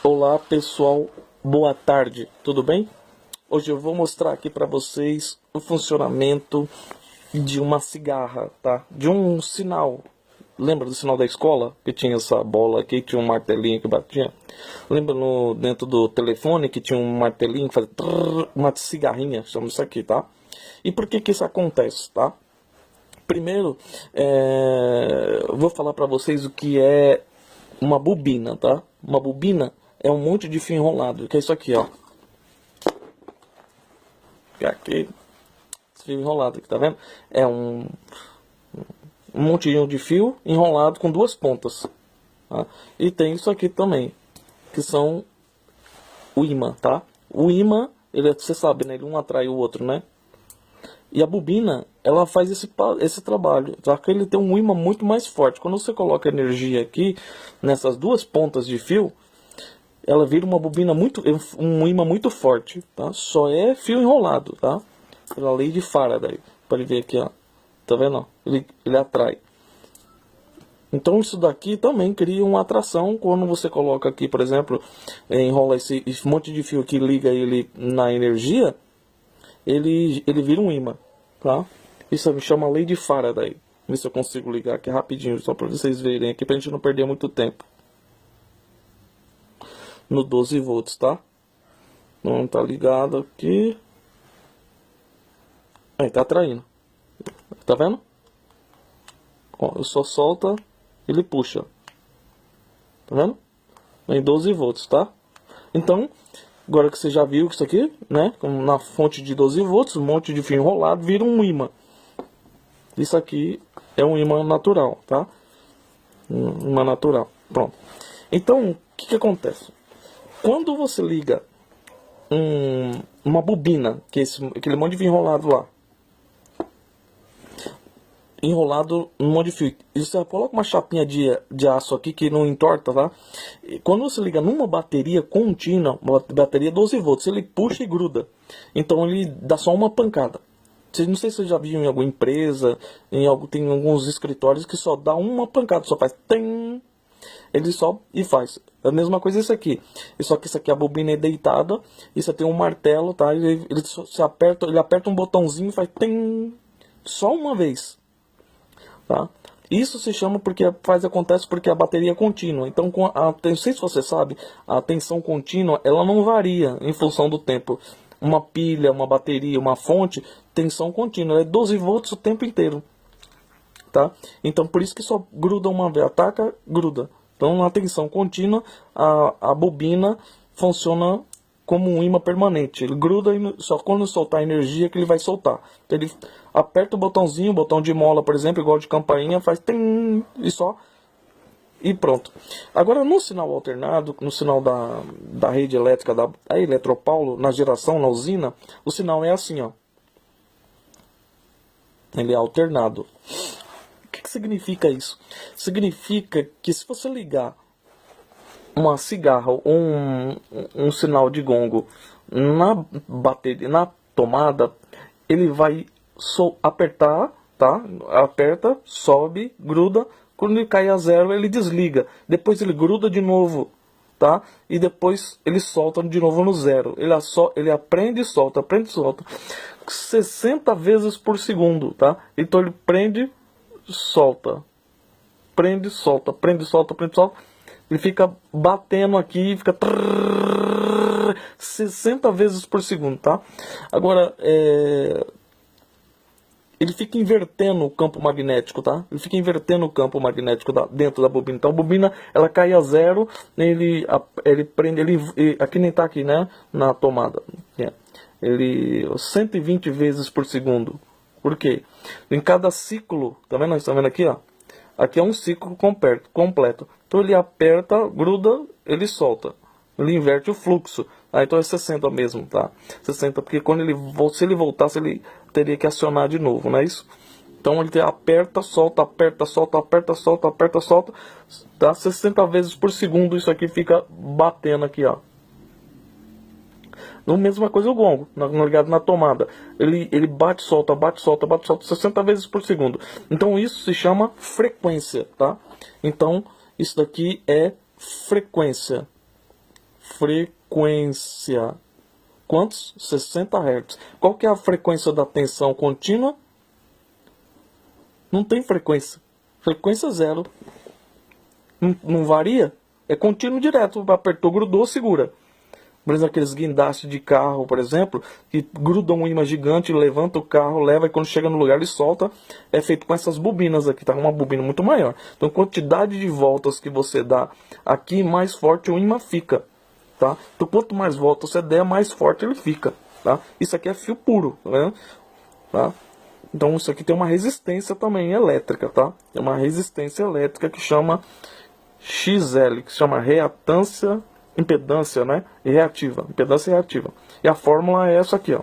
Olá pessoal, boa tarde, tudo bem? Hoje eu vou mostrar aqui para vocês o funcionamento de uma cigarra, tá? De um sinal. Lembra do sinal da escola? Que tinha essa bola aqui, tinha um martelinho que batia? Lembra dentro do telefone que tinha um martelinho que fazia trrr, uma cigarrinha? Chama isso aqui, tá? E por que isso acontece, tá? Primeiro, eu vou falar para vocês o que é uma bobina, tá? Uma bobina é um monte de fio enrolado, que é isso aqui, ó. Aqui, esse fio enrolado aqui, tá vendo? É um montinho de fio enrolado com duas pontas, tá? E tem isso aqui também, que são o ímã, tá? O ímã, você sabe, né? Ele um atrai o outro, né? E a bobina, ela faz esse trabalho, só que ele tem um ímã muito mais forte. Quando você coloca energia aqui, nessas duas pontas de fio, ela vira uma bobina um ímã muito forte, tá? Só é fio enrolado, tá? Pela lei de Faraday. Pode ver aqui, ó. Tá vendo? Ele atrai. Então isso daqui também cria uma atração quando você coloca aqui, por exemplo, enrola esse monte de fio que liga ele na energia, ele vira um ímã, tá? Isso me chama lei de Faraday. Ver se eu consigo ligar aqui rapidinho, só para vocês verem aqui, pra gente não perder muito tempo. No 12 volts, tá? Não tá ligado aqui. Aí, tá atraindo. Tá vendo? Ó, eu só solta, ele puxa. Tá vendo? Em 12 volts, tá? Então, agora que você já viu isso aqui, né? Na fonte de 12 volts, um monte de fio enrolado, vira um ímã. Isso aqui é um ímã natural, tá? Um ímã natural. Pronto. Então, o que acontece? Quando você liga uma bobina, que é aquele monte de fio enrolado lá, enrolado num monte de fio, e você coloca uma chapinha de aço aqui que não entorta, tá? E quando você liga numa bateria contínua, uma bateria 12 volts, ele puxa e gruda. Então ele dá só uma pancada. Não sei se você já viu em alguma empresa, tem alguns escritórios que só dá uma pancada, só faz tem. Ele só e faz. A mesma coisa isso aqui. Só que isso aqui a bobina é deitada. Isso tem um martelo, tá? Ele aperta um botãozinho e faz tem. Só uma vez. Tá? Isso se chama acontece porque a bateria é contínua. Então, não sei se você sabe, a tensão contínua ela não varia em função do tempo. Uma pilha, uma bateria, uma fonte, tensão contínua. É 12 volts o tempo inteiro. Tá? Então por isso que só gruda uma vez, ataca, gruda. Então na tensão contínua a bobina funciona como um ímã permanente. Ele gruda e só quando soltar energia que ele vai soltar. Então, ele aperta o botãozinho, o botão de mola, por exemplo, igual de campainha, faz tim, e pronto. Agora no sinal alternado, no sinal da rede elétrica da Eletropaulo, na geração, na usina, o sinal é assim, ó. Ele é alternado. O que significa isso? Significa que se você ligar uma cigarra ou um sinal de gongo na bateria, na tomada, ele vai apertar, tá? Aperta, sobe, gruda. Quando ele cai a zero, ele desliga. Depois ele gruda de novo, tá? E depois ele solta de novo no zero. Ele aprende e solta, aprende e solta. 60 vezes por segundo, tá? Então ele prende, solta, prende, solta, prende, solta, prende, solta. Ele fica batendo aqui, fica 60 vezes por segundo, tá? Agora, ele fica invertendo o campo magnético, tá? Ele fica invertendo o campo magnético dentro da bobina. Então a bobina, ela cai a zero, ele prende, aqui nem tá aqui, né? Na tomada. Ele 120 vezes por segundo. Por quê? Em cada ciclo, tá vendo? Nós estamos vendo aqui, ó. Aqui é um ciclo completo. Então ele aperta, gruda, ele solta. Ele inverte o fluxo. Então é 60 mesmo, tá? 60, porque se ele voltasse, ele teria que acionar de novo, não é isso? Então ele aperta, solta, aperta, solta, aperta, solta, aperta, solta. Tá? 60 vezes por segundo isso aqui fica batendo aqui, ó. A mesma coisa o gongo, ligado na tomada. Ele bate, solta, bate, solta, bate, solta 60 vezes por segundo. Então isso se chama frequência, tá? Então isso daqui é frequência. frequência. Quantos? 60 Hz. Qual que é a frequência da tensão contínua? Não tem frequência. Frequência zero. Não varia. É contínuo direto. Apertou, grudou, segura. Por exemplo, aqueles guindastes de carro, por exemplo, que grudam um imã gigante, levanta o carro, leva e quando chega no lugar ele solta. É feito com essas bobinas aqui, tá? Uma bobina muito maior. Então, quantidade de voltas que você dá aqui, mais forte o imã fica, tá? Então, quanto mais voltas você der, mais forte ele fica, tá? Isso aqui é fio puro, né? Tá? Então, isso aqui tem uma resistência também elétrica, tá? Tem uma resistência elétrica que chama XL, que se chama reatância, impedância, né? Reativa, impedância reativa. E a fórmula é essa aqui, ó.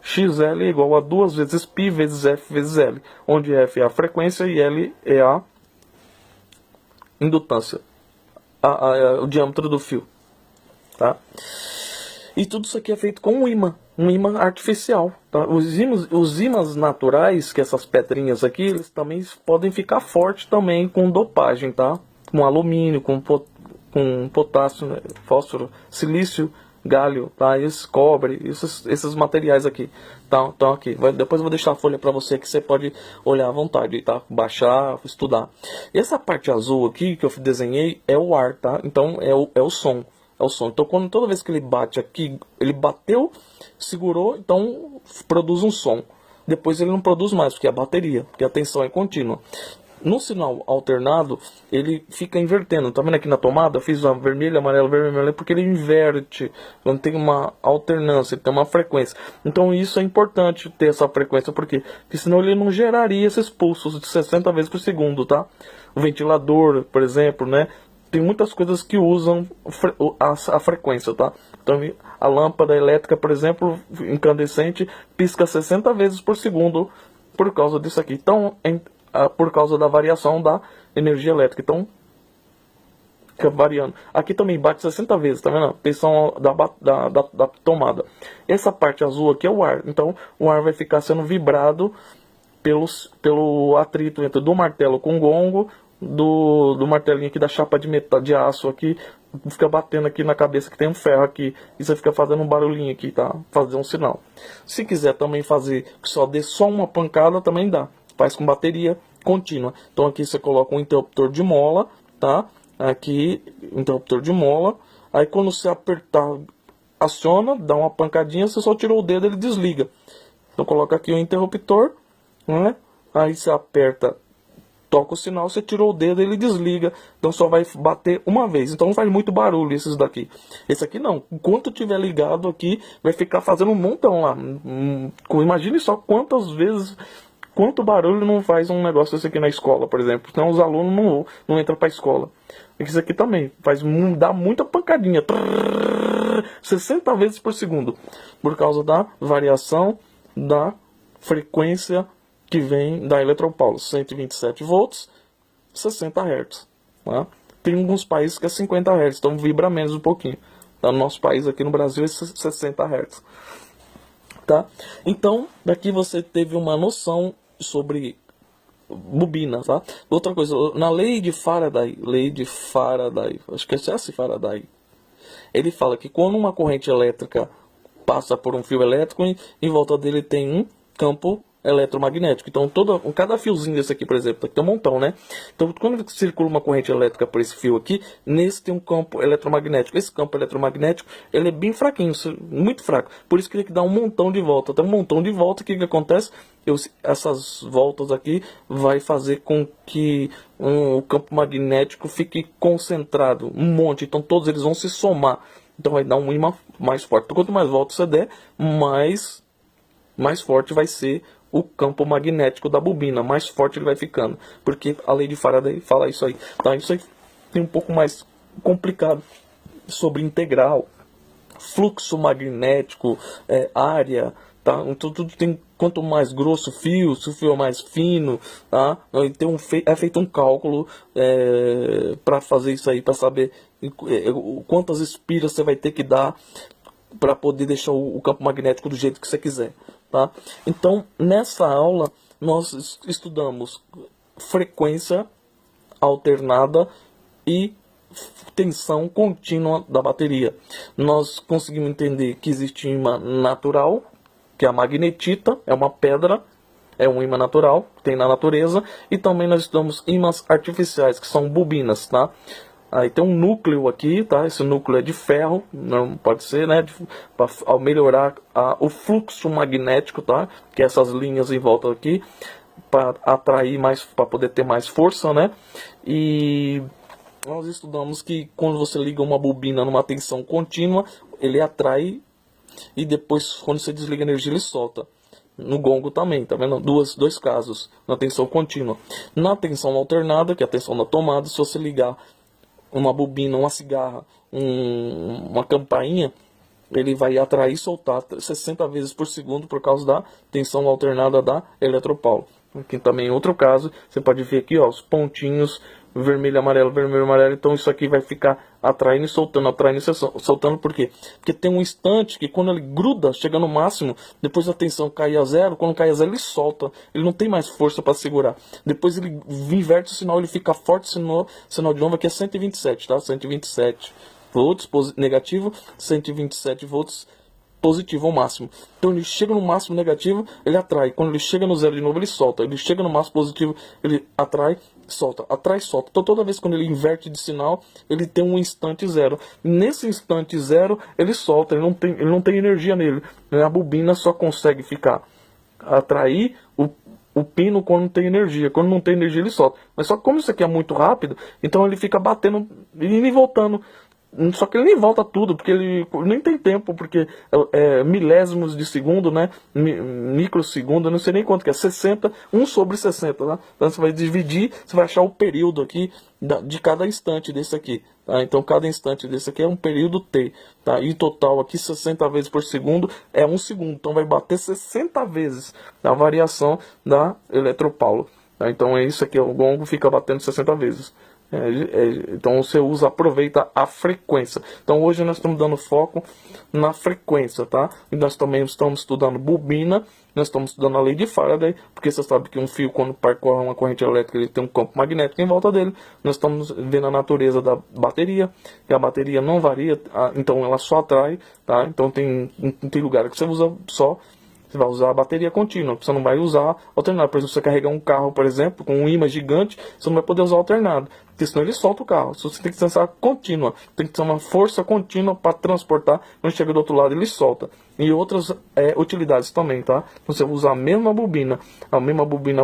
XL é igual a 2 vezes π vezes F vezes L, onde F é a frequência e L é a indutância, o diâmetro do fio, tá? E tudo isso aqui é feito com um ímã artificial, tá? Os ímãs naturais, que essas pedrinhas aqui, eles também podem ficar fortes também com dopagem, tá? Com alumínio, com potássio, né? Fósforo, silício, galho, tá? Esse cobre, esses materiais aqui, tá? Então aqui, depois eu vou deixar a folha para você que você pode olhar à vontade, tá? Baixar, estudar. E essa parte azul aqui que eu desenhei é o ar, tá? Então é o som. É o som. Então, toda vez que ele bate aqui, ele bateu, segurou, então produz um som. Depois ele não produz mais, porque é a bateria, porque a tensão é contínua. No sinal alternado, ele fica invertendo. Tá vendo aqui na tomada? Eu fiz uma vermelho, amarelo, vermelho, amarelo, porque ele inverte. Quando tem uma alternância, ele tem uma frequência. Então isso é importante ter essa frequência, por quê? Porque senão ele não geraria esses pulsos de 60 vezes por segundo, tá? O ventilador, por exemplo, né? Tem muitas coisas que usam a frequência, tá? Então a lâmpada elétrica, por exemplo, incandescente, pisca 60 vezes por segundo por causa disso aqui. Então, por causa da variação da energia elétrica. Então, fica variando. Aqui também bate 60 vezes, tá vendo? A tensão da tomada. Essa parte azul aqui é o ar. Então, o ar vai ficar sendo vibrado pelo atrito entre do martelo com o gongo, do martelinho aqui da chapa de metal, de aço aqui, fica batendo aqui na cabeça que tem um ferro aqui, e você fica fazendo um barulhinho aqui, tá? Fazer um sinal. Se quiser também fazer que só dê só uma pancada, também dá. Faz com bateria contínua. Então aqui você coloca um interruptor de mola, tá? Aqui, interruptor de mola. Aí quando você apertar, aciona, dá uma pancadinha, você só tirou o dedo, ele desliga. Então coloca aqui o interruptor, né? Aí você aperta, toca o sinal, você tirou o dedo, ele desliga. Então só vai bater uma vez. Então não faz muito barulho esses daqui. Esse aqui não. Enquanto tiver ligado aqui, vai ficar fazendo um montão lá. Imagine só quantas vezes, quanto barulho não faz um negócio desse aqui na escola, por exemplo. Senão os alunos não entram para a escola. Esse aqui também dá muita pancadinha. 60 vezes por segundo. Por causa da variação da frequência que vem da Eletropaulo, 127 volts, 60 Hz. Tá? Tem alguns países que é 50 Hz, então vibra menos um pouquinho. Tá? No nosso país, aqui no Brasil, é 60 Hz. Tá? Então, daqui você teve uma noção sobre bobina. Tá? Outra coisa, na lei de Faraday, acho que é essa Faraday, ele fala que quando uma corrente elétrica passa por um fio elétrico, em volta dele tem um campo eletromagnético. Então, cada fiozinho desse aqui, por exemplo, aqui tem um montão, né? Então, quando circula uma corrente elétrica por esse fio aqui, nesse tem um campo eletromagnético. Esse campo eletromagnético, ele é bem fraquinho, muito fraco. Por isso que ele dá um montão de volta. Tem um montão de volta, o que acontece? Essas voltas aqui vai fazer com que o campo magnético fique concentrado, um monte. Então, todos eles vão se somar. Então, vai dar um ímã mais forte. Então, quanto mais voltas você der, mais forte vai ser o campo magnético da bobina, mais forte ele vai ficando, porque a lei de Faraday fala isso aí. Tá? Isso aí tem um pouco mais complicado sobre integral, fluxo magnético, área, tá? Então, tudo tem, quanto mais grosso o fio, se o fio é mais fino, tá? É feito um cálculo para fazer isso aí, para saber quantas espiras você vai ter que dar para poder deixar o campo magnético do jeito que você quiser. Tá? Então, nessa aula, nós estudamos frequência alternada e tensão contínua da bateria. Nós conseguimos entender que existe imã natural, que é a magnetita, é uma pedra, é um ímã natural, tem na natureza, e também nós estudamos ímãs artificiais, que são bobinas, tá? Aí tem um núcleo aqui, tá? Esse núcleo é de ferro, não pode ser, né? Para melhorar o fluxo magnético, tá? Que é essas linhas em volta aqui, para atrair mais, para poder ter mais força, né? E nós estudamos que quando você liga uma bobina numa tensão contínua, ele atrai, e depois quando você desliga a energia ele solta. No gongo também, tá vendo? Dois casos, na tensão contínua. Na tensão alternada, que é a tensão da tomada, se você ligar uma bobina, uma cigarra, uma campainha, ele vai atrair e soltar 60 vezes por segundo por causa da tensão alternada da eletropaulo. Aqui também outro caso, você pode ver aqui, ó, os pontinhos vermelho, amarelo, então isso aqui vai ficar atraindo e soltando, soltando, por quê? Porque tem um instante que quando ele gruda, chega no máximo, depois a tensão cai a zero, quando cai a zero ele solta, ele não tem mais força para segurar, depois ele inverte o sinal, ele fica forte, sinal de novo aqui é 127, tá? 127 volts negativo, 127 volts positivo ao máximo. Então ele chega no máximo negativo, ele atrai. Quando ele chega no zero de novo, ele solta. Ele chega no máximo positivo, ele atrai, solta. Atrai, solta. Então toda vez quando ele inverte de sinal, ele tem um instante zero. Nesse instante zero, ele solta. Ele não tem energia nele. A bobina só consegue ficar atrair o pino quando não tem energia. Quando não tem energia, ele solta. Mas só que como isso aqui é muito rápido, então ele fica batendo e voltando. Só que ele nem volta tudo, porque ele nem tem tempo, porque é milésimos de segundo, né? Microsegundo, não sei nem quanto que é, 60, 1 sobre 60, tá? Então você vai dividir, você vai achar o período aqui de cada instante desse aqui, tá? Então cada instante desse aqui é um período T, tá? E total aqui 60 vezes por segundo é 1 segundo, então vai bater 60 vezes a variação da eletropaulo, tá? Então é isso aqui, o gongo fica batendo 60 vezes. Então você aproveita a frequência. Então hoje nós estamos dando foco na frequência, tá? E nós também estamos estudando bobina, nós estamos estudando a lei de Faraday, porque você sabe que um fio, quando percorre uma corrente elétrica, ele tem um campo magnético em volta dele. Nós estamos vendo a natureza da bateria, que a bateria não varia, então ela só atrai, tá? Então tem lugar que você usa só. Você vai usar a bateria contínua, você não vai usar alternado. Por exemplo, você carregar um carro, por exemplo, com um ímã gigante, você não vai poder usar alternado, porque senão ele solta o carro. Você tem que ter essa contínua, tem que ter uma força contínua para transportar. Quando chega do outro lado, ele solta. E outras utilidades também, tá? Você usa a mesma bobina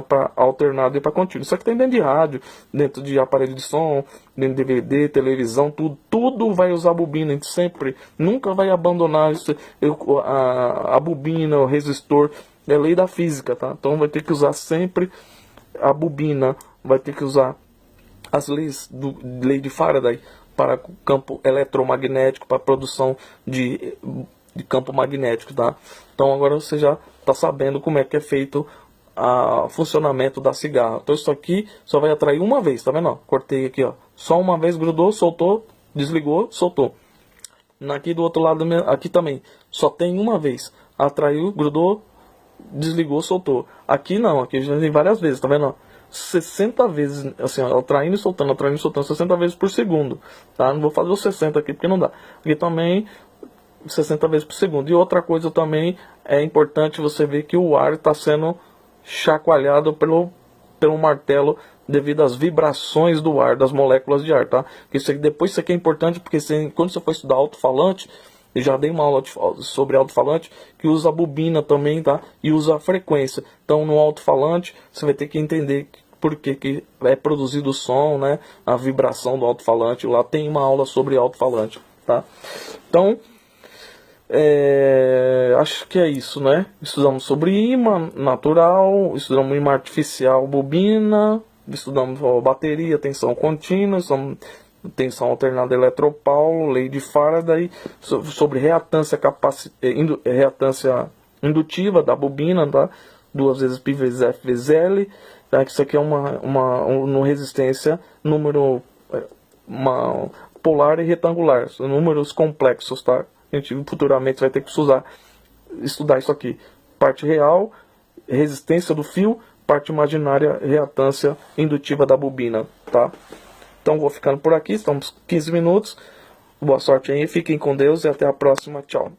para alternado e para contínuo. Isso aqui tem dentro de rádio, dentro de aparelho de som, dentro de DVD, televisão, tudo vai usar bobina. A gente sempre, nunca vai abandonar isso, a bobina, o resistor, é lei da física, tá? Então vai ter que usar sempre a bobina, vai ter que usar as leis lei de Faraday para campo eletromagnético, para produção de campo magnético, tá? Então agora você já está sabendo como é que é feito o funcionamento da cigarra. Então isso aqui só vai atrair uma vez, tá vendo? Ó, cortei aqui, ó, só uma vez, grudou, soltou, desligou, soltou. Aqui do outro lado, aqui também, só tem uma vez, atraiu, grudou, desligou, soltou. Aqui não, aqui já tem várias vezes, tá vendo? Ó? 60 vezes, assim, ó, atraindo e soltando, 60 vezes por segundo, tá? Não vou fazer os 60 aqui porque não dá. Aqui também 60 vezes por segundo. E outra coisa também é importante você ver que o ar está sendo chacoalhado pelo martelo devido às vibrações do ar, das moléculas de ar, tá? Depois isso aqui é importante porque quando você for estudar alto-falante, eu já dei uma aula sobre alto-falante que usa a bobina também, tá? E usa a frequência. Então no alto-falante você vai ter que entender por que é produzido o som, né? A vibração do alto-falante. Lá tem uma aula sobre alto-falante, tá? Então acho que é isso, né? Estudamos sobre imã natural, estudamos imã artificial, bobina, estudamos bateria, tensão contínua, tensão alternada eletropaulo, lei de Faraday, sobre reatância, reatância indutiva da bobina, tá? 2 vezes π vezes F vezes L, tá? Isso aqui é uma resistência, número polar e retangular, são números complexos, tá? A gente futuramente vai ter que estudar isso aqui. Parte real, resistência do fio, parte imaginária, reatância indutiva da bobina, tá? Então Então vou ficando por aqui, estamos 15 minutos. Boa sorte aí, fiquem com Deus e até a próxima. Tchau.